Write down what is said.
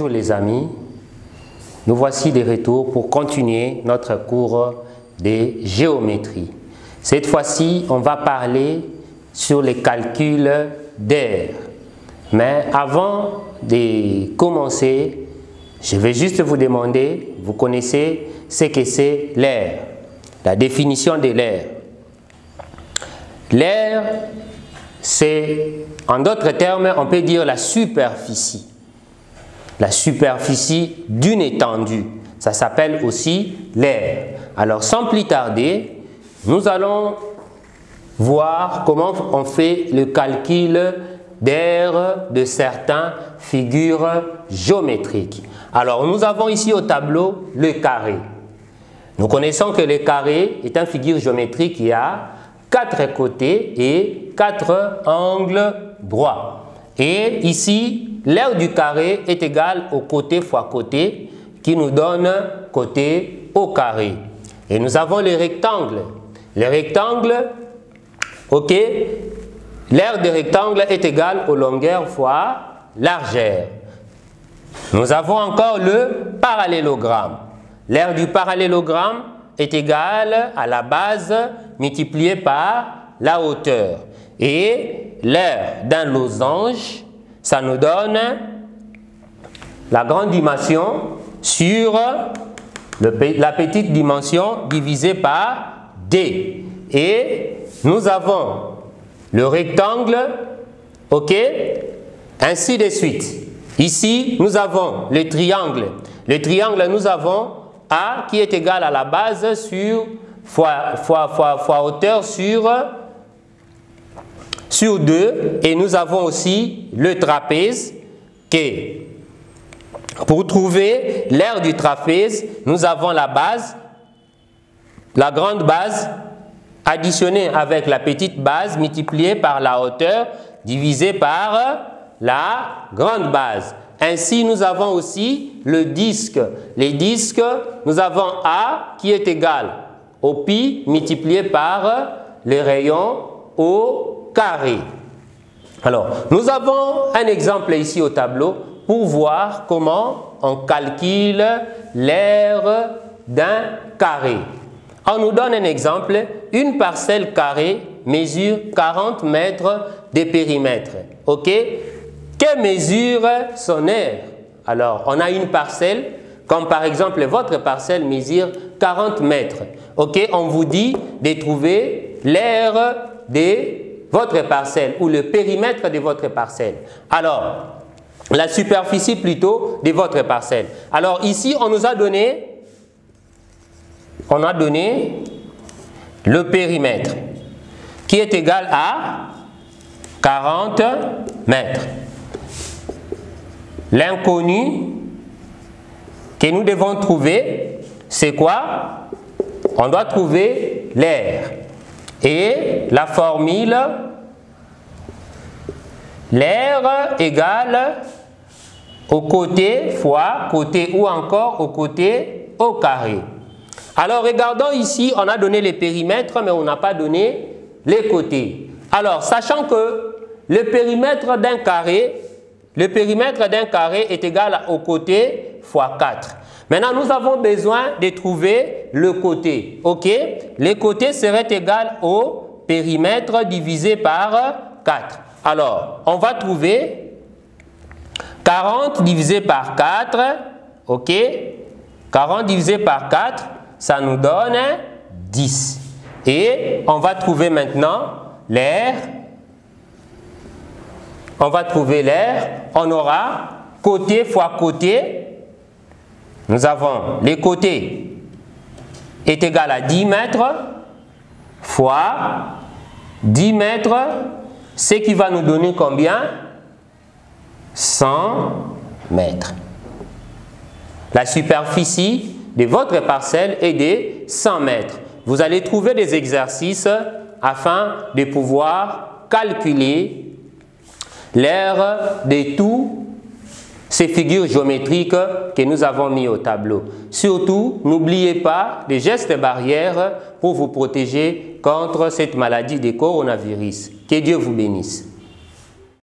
Bonjour les amis, nous voici de retour pour continuer notre cours de géométrie. Cette fois-ci, on va parler sur les calculs d'aire. Mais avant de commencer, je vais juste vous demander, vous connaissez ce que c'est l'aire, la définition de l'aire. L'aire, c'est, en d'autres termes, on peut dire la superficie. La superficie d'une étendue. Ça s'appelle aussi l'aire. Alors, sans plus tarder, nous allons voir comment on fait le calcul d'aire de certaines figures géométriques. Alors, nous avons ici au tableau le carré. Nous connaissons que le carré est une figure géométrique qui a 4 côtés et 4 angles droits. Et ici, l'aire du carré est égale au côté fois côté qui nous donne côté au carré. Et nous avons les rectangles. Les rectangles, ok, l'aire des rectangles est égale aux longueurs fois largeur. Nous avons encore le parallélogramme. L'aire du parallélogramme est égale à la base multipliée par la hauteur. Et l'aire d'un losange, ça nous donne la grande dimension sur la petite dimension divisée par D. Et nous avons le rectangle, ok, ainsi de suite. Ici, nous avons le triangle. Le triangle, nous avons A qui est égal à la base sur fois hauteur sur 2. Et nous avons aussi le trapèze qui, pour trouver l'aire du trapèze, nous avons la base, la grande base, additionnée avec la petite base multipliée par la hauteur divisée par la grande base. Ainsi, nous avons aussi le disque. Les disques, nous avons A qui est égal au pi multiplié par les rayons au carré. Alors, nous avons un exemple ici au tableau pour voir comment on calcule l'aire d'un carré. On nous donne un exemple. Une parcelle carrée mesure 40 mètres de périmètre. OK? Que mesure son aire? Alors, on a une parcelle, comme par exemple votre parcelle mesure 40 mètres. OK? On vous dit de trouver l'aire de votre parcelle ou le périmètre de votre parcelle. Alors, la superficie plutôt de votre parcelle. Alors ici, on nous a donné, le périmètre qui est égal à 40 mètres. L'inconnu que nous devons trouver, c'est quoi? On doit trouver l'aire. Et la formule, l'aire égale au côté fois côté ou encore au côté au carré. Alors regardons ici, on a donné les périmètres mais on n'a pas donné les côtés. Alors sachant que le périmètre d'un carré est égal au côté fois 4. Maintenant, nous avons besoin de trouver le côté. OK? Le côté serait égal au périmètre divisé par 4. Alors, on va trouver 40 divisé par 4. OK? 40 divisé par 4, ça nous donne 10. Et on va trouver maintenant l'aire. On va trouver l'aire. On aura côté fois côté. Nous avons les côtés est égal à 10 mètres fois 10 mètres, ce qui va nous donner combien? 100 mètres. La superficie de votre parcelle est de 100 mètres. Vous allez trouver des exercices afin de pouvoir calculer l'aire de tous ces figures géométriques que nous avons mis au tableau. Surtout, n'oubliez pas les gestes barrières pour vous protéger contre cette maladie de coronavirus. Que Dieu vous bénisse.